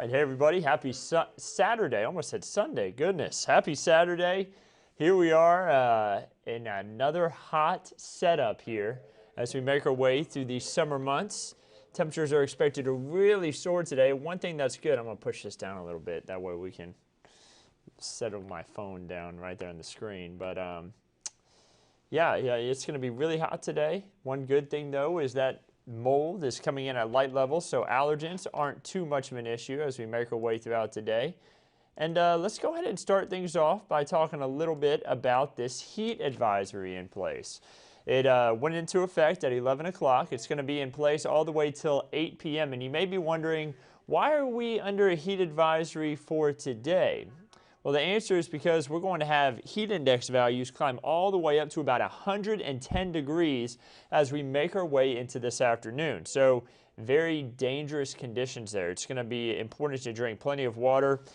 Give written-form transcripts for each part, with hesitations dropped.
right, hey everybody, happy Saturday. I almost said Sunday, goodness. Happy Saturday. Here we are in another hot setup here as we make our way through these summer months. Temperatures are expected to really soar today. One thing that's good, I'm going to push this down a little bit. That way we can settle my phone down right there on the screen. But yeah, it's going to be really hot today. One good thing though is that mold is coming in at light levels, so allergens aren't too much of an issue as we make our way throughout today. And let's go ahead and start things off by talking a little bit about this heat advisory in place. It went into effect at 11 o'clock. It's going to be in place all the way till 8 p.m. And you may be wondering, why are we under a heat advisory for today? Well, the answer is because we're going to have heat index values climb all the way up to about 110 degrees as we make our way into this afternoon. So very dangerous conditions there. It's going to be important to drink plenty of water,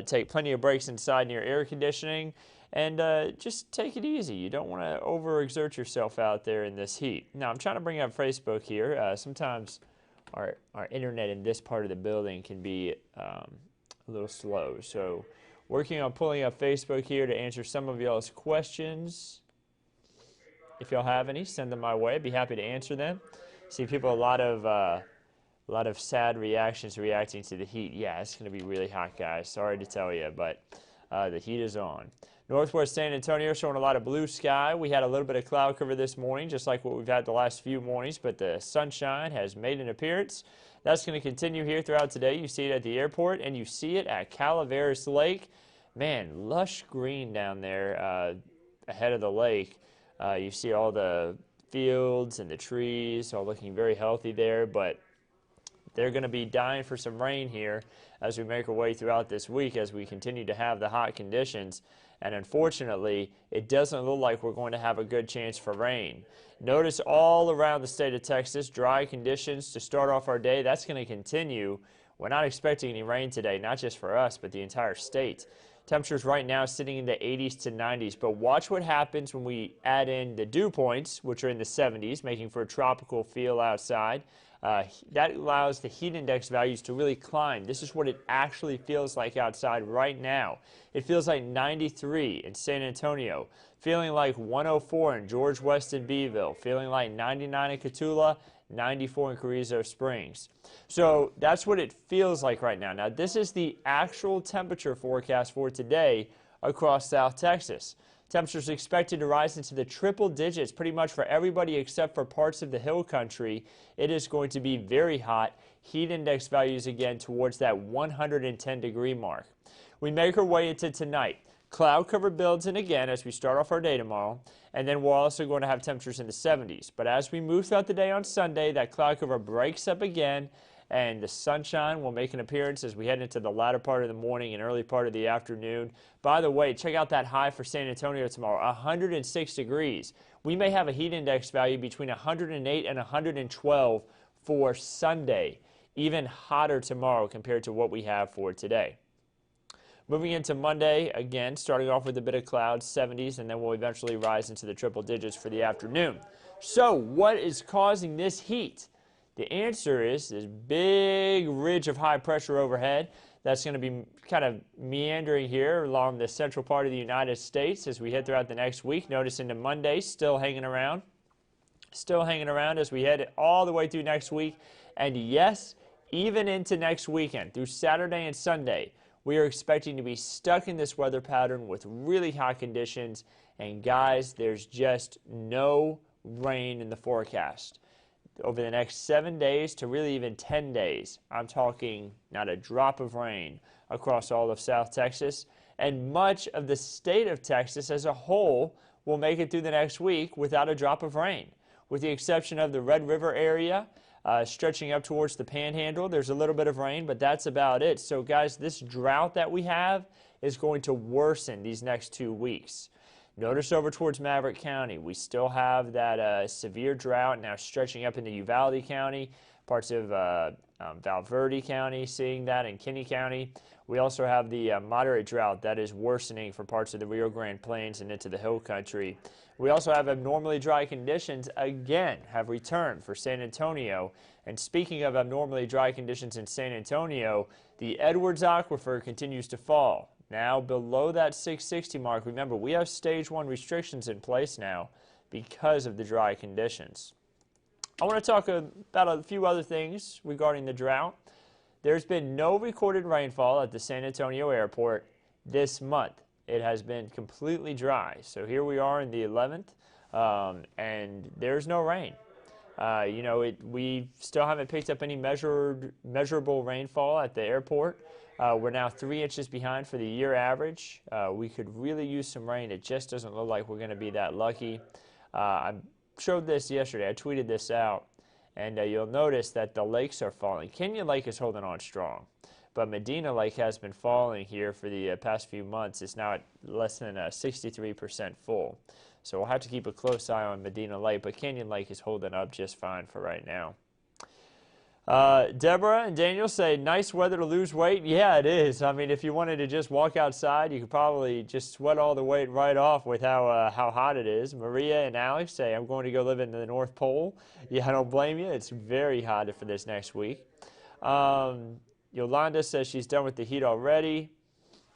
take plenty of breaks inside near air conditioning, and just take it easy. You don't want to overexert yourself out there in this heat. Now, I'm trying to bring up Facebook here. Sometimes our internet in this part of the building can be a little slow. So working on pulling up Facebook here to answer some of y'all's questions. If y'all have any, send them my way. I'd be happy to answer them. See people, a lot of sad reactions reacting to the heat. Yeah, it's going to be really hot, guys. Sorry to tell you, but the heat is on. Northwest San Antonio showing a lot of blue sky. We had a little bit of cloud cover this morning, just like what we've had the last few mornings, but the sunshine has made an appearance. That's going to continue here throughout today. You see it at the airport, and you see it at Calaveras Lake. Man, lush green down there ahead of the lake. You see all the fields and the trees all looking very healthy there, but they're going to be dying for some rain here as we make our way throughout this week as we continue to have the hot conditions. And unfortunately, it doesn't look like we're going to have a good chance for rain. Notice all around the state of Texas, dry conditions to start off our day. That's going to continue. We're not expecting any rain today, not just for us, but the entire state. Temperatures right now sitting in the 80s to 90s, but watch what happens when we add in the dew points, which are in the 70s, making for a tropical feel outside. That allows the heat index values to really climb. This is what it actually feels like outside right now. It feels like 93 in San Antonio, feeling like 104 in George Weston Beeville, feeling like 99 in Cotulla, 94 in Carrizo Springs. So that's what it feels like right now. Now, this is the actual temperature forecast for today across South Texas. Temperatures expected to rise into the triple digits pretty much for everybody except for parts of the hill country. It is going to be very hot. Heat index values again towards that 110 degree mark. We make our way into tonight. Cloud cover builds in again as we start off our day tomorrow, and then we're also going to have temperatures in the 70s. But as we move throughout the day on Sunday, that cloud cover breaks up again, and the sunshine will make an appearance as we head into the latter part of the morning and early part of the afternoon. By the way, check out that high for San Antonio tomorrow, 106 degrees. We may have a heat index value between 108 and 112 for Sunday, even hotter tomorrow compared to what we have for today. Moving into Monday, again, starting off with a bit of clouds, 70s, and then we'll eventually rise into the triple digits for the afternoon. So what is causing this heat? The answer is this big ridge of high pressure overhead that's going to be kind of meandering here along the central part of the United States as we head throughout the next week. Notice into Monday, still hanging around as we head all the way through next week. And yes, even into next weekend, through Saturday and Sunday, we are expecting to be stuck in this weather pattern with really hot conditions. And guys, there's just no rain in the forecast. Over the next 7 days to really even 10 days, I'm talking not a drop of rain across all of South Texas. And much of the state of Texas as a whole will make it through the next week without a drop of rain. With the exception of the Red River area, stretching up towards the Panhandle, there's a little bit of rain, but that's about it. So guys, this drought that we have is going to worsen these next 2 weeks. Notice over towards Maverick County, we still have that severe drought now stretching up into Uvalde County, parts of Val Verde County, seeing that in Kinney County. We also have the moderate drought that is worsening for parts of the Rio Grande Plains and into the hill country. We also have abnormally dry conditions again have returned for San Antonio. And speaking of abnormally dry conditions in San Antonio, the Edwards Aquifer continues to fall. Now below that 660 mark. Remember, we have stage 1 restrictions in place now because of the dry conditions. I want to talk about a few other things regarding the drought. There's been no recorded rainfall at the San Antonio airport this month. It has been completely dry. So here we are in the 11th, and there's no rain. We still haven't picked up any measurable rainfall at the airport. We're now 3 inches behind for the year average. We could really use some rain. It just doesn't look like we're going to be that lucky. I showed this yesterday. I tweeted this out. And you'll notice that the lakes are falling. Canyon Lake is holding on strong. But Medina Lake has been falling here for the past few months. It's now at less than 63% full. So we'll have to keep a close eye on Medina Lake. But Canyon Lake is holding up just fine for right now. Deborah and Daniel say, nice weather to lose weight. Yeah, it is. I mean, if you wanted to just walk outside, you could probably just sweat all the weight right off with how hot it is. Maria and Alex say, I'm going to go live in the North Pole. Yeah, I don't blame you. It's very hot for this next week. Yolanda says she's done with the heat already.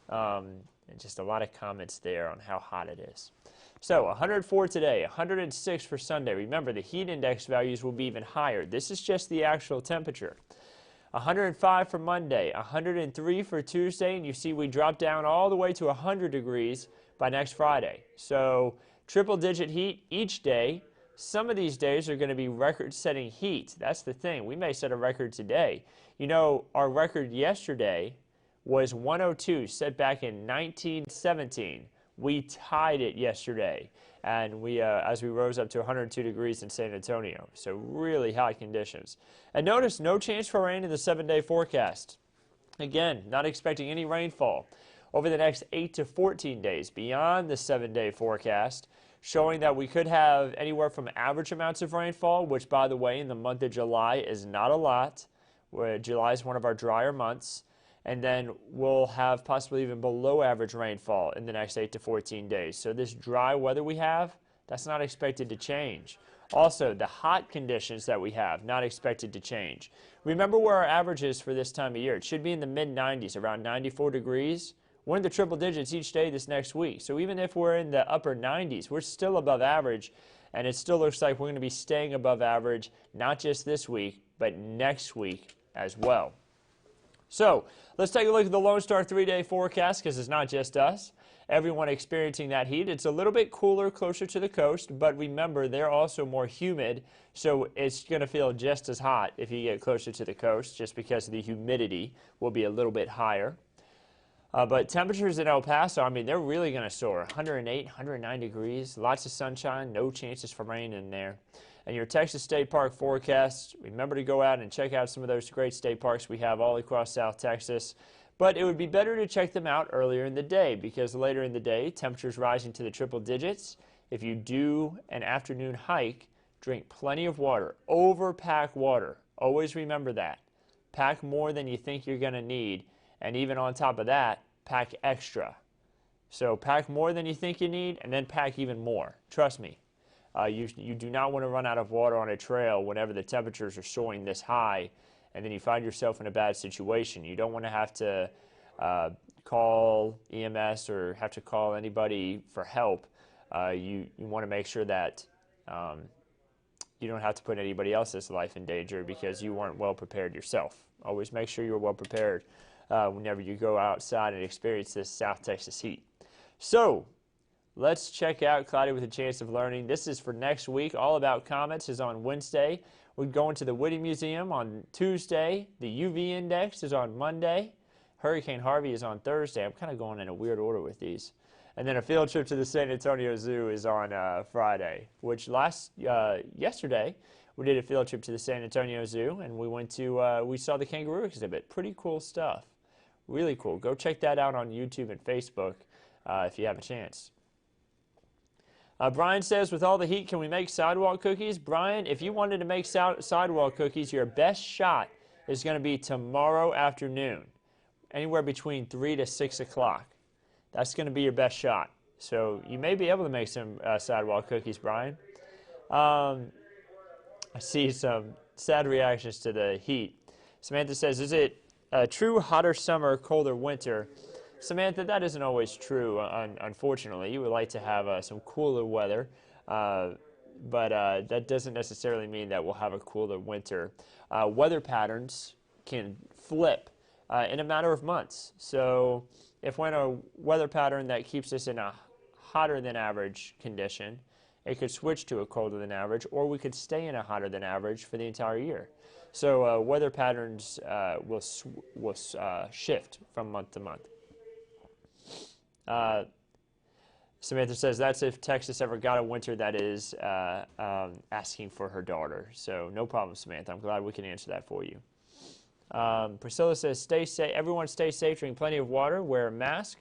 And just a lot of comments there on how hot it is. So 104 today, 106 for Sunday. Remember, the heat index values will be even higher. This is just the actual temperature. 105 for Monday, 103 for Tuesday, and you see we drop down all the way to 100 degrees by next Friday. So triple-digit heat each day. Some of these days are going to be record-setting heat. That's the thing. We may set a record today. You know, our record yesterday was 102, set back in 1917. We tied it yesterday, and as we rose up to 102 degrees in San Antonio. So really hot conditions. And notice no chance for rain in the 7-day forecast. Again, not expecting any rainfall over the next 8 to 14 days beyond the 7-day forecast, showing that we could have anywhere from average amounts of rainfall, which, by the way, in the month of July is not a lot. July is one of our drier months. And then we'll have possibly even below average rainfall in the next 8 to 14 days. So this dry weather we have, that's not expected to change. Also, the hot conditions that we have, not expected to change. Remember where our average is for this time of year. It should be in the mid-90s, around 94 degrees. We're in the triple digits each day this next week. So even if we're in the upper 90s, we're still above average. And it still looks like we're going to be staying above average, not just this week, but next week as well. So let's take a look at the Lone Star 3-day forecast, because it's not just us. Everyone experiencing that heat. It's a little bit cooler closer to the coast, but remember, they're also more humid, so it's going to feel just as hot if you get closer to the coast, just because the humidity will be a little bit higher. But temperatures in El Paso, I mean, they're really going to soar. 108, 109 degrees, lots of sunshine, no chances for rain in there. And your Texas State Park forecast, remember to go out and check out some of those great state parks we have all across South Texas. But it would be better to check them out earlier in the day, because later in the day, temperatures rising to the triple digits. If you do an afternoon hike, drink plenty of water. Overpack water. Always remember that. Pack more than you think you're going to need. And even on top of that, pack extra. So pack more than you think you need, and then pack even more. Trust me. You do not want to run out of water on a trail whenever the temperatures are soaring this high, and then you find yourself in a bad situation. You don't want to have to call EMS or have to call anybody for help. You want to make sure that you don't have to put anybody else's life in danger because you weren't well prepared yourself. Always make sure you're well prepared whenever you go outside and experience this South Texas heat. So let's check out Cloudy with a Chance of Learning. This is for next week. All About Comets is on Wednesday. We're going to the Whitty Museum on Tuesday. The UV index is on Monday. Hurricane Harvey is on Thursday. I'm kind of going in a weird order with these. And then a field trip to the San Antonio Zoo is on Friday, which yesterday we did a field trip to the San Antonio Zoo, and we saw the kangaroo exhibit. Pretty cool stuff. Really cool. Go check that out on YouTube and Facebook if you have a chance. Brian says, with all the heat, can we make sidewalk cookies? Brian, if you wanted to make sidewalk cookies, your best shot is going to be tomorrow afternoon. anywhere between 3 to 6 o'clock. That's going to be your best shot. So you may be able to make some sidewalk cookies, Brian. I see some sad reactions to the heat. Samantha says, is it a true hotter summer, colder winter? Samantha, that isn't always true, unfortunately. You would like to have some cooler weather, but that doesn't necessarily mean that we'll have a cooler winter. Weather patterns can flip in a matter of months. So if we're in a weather pattern that keeps us in a hotter than average condition, it could switch to a colder than average, or we could stay in a hotter than average for the entire year. So weather patterns will shift from month to month. Samantha says that's if Texas ever got a winter that is asking for her daughter. So no problem, Samantha. I'm glad we can answer that for you. Priscilla says, stay safe. Everyone stay safe, drink plenty of water, wear a mask,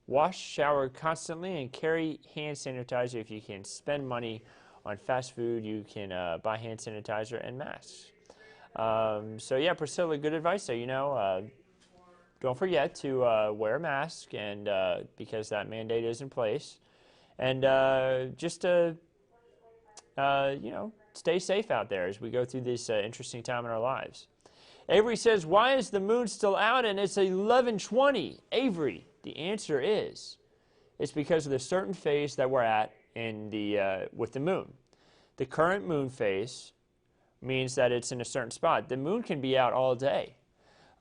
wash, shower constantly, and carry hand sanitizer. If you can spend money on fast food, you can buy hand sanitizer and masks. So yeah, Priscilla, good advice there. Don't forget to wear a mask, and because that mandate is in place, and just to stay safe out there as we go through this interesting time in our lives. Avery says, why is the moon still out and it's 11:20? Avery, the answer is, it's because of the certain phase that we're at in with the moon. The current moon phase means that it's in a certain spot. The moon can be out all day.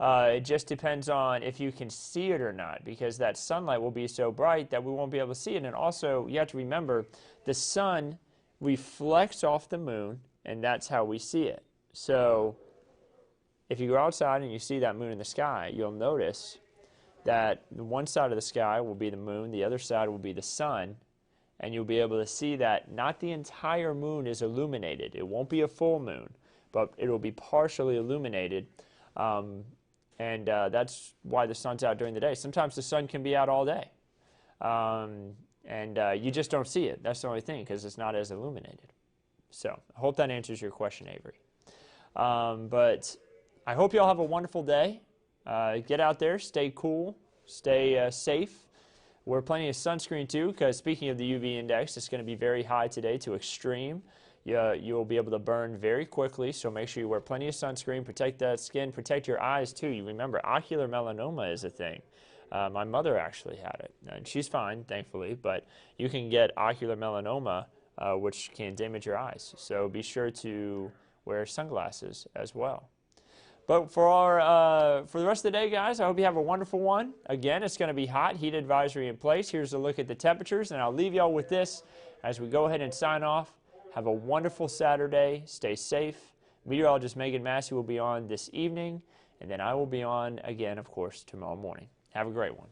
It just depends on if you can see it or not, because that sunlight will be so bright that we won't be able to see it. And also, you have to remember, the sun reflects off the moon, and that's how we see it. So if you go outside and you see that moon in the sky, you'll notice that one side of the sky will be the moon, the other side will be the sun, and you'll be able to see that not the entire moon is illuminated. It won't be a full moon, but it will be partially illuminated. And that's why the sun's out during the day. Sometimes the sun can be out all day, and you just don't see it. That's the only thing, because it's not as illuminated. So I hope that answers your question, Avery. But I hope you all have a wonderful day. Get out there, stay cool, stay safe. Wear plenty of sunscreen too, because speaking of the UV index, it's going to be very high today to extreme. You'll be able to burn very quickly, so make sure you wear plenty of sunscreen, protect that skin, protect your eyes too. You remember, ocular melanoma is a thing. My mother actually had it, and she's fine, thankfully, but you can get ocular melanoma, which can damage your eyes. So be sure to wear sunglasses as well. But for the rest of the day, guys, I hope you have a wonderful one. Again, it's going to be hot, heat advisory in place. Here's a look at the temperatures, and I'll leave y'all with this as we go ahead and sign off. Have a wonderful Saturday. Stay safe. Meteorologist Megan Massey will be on this evening, and then I will be on again, of course, tomorrow morning. Have a great one.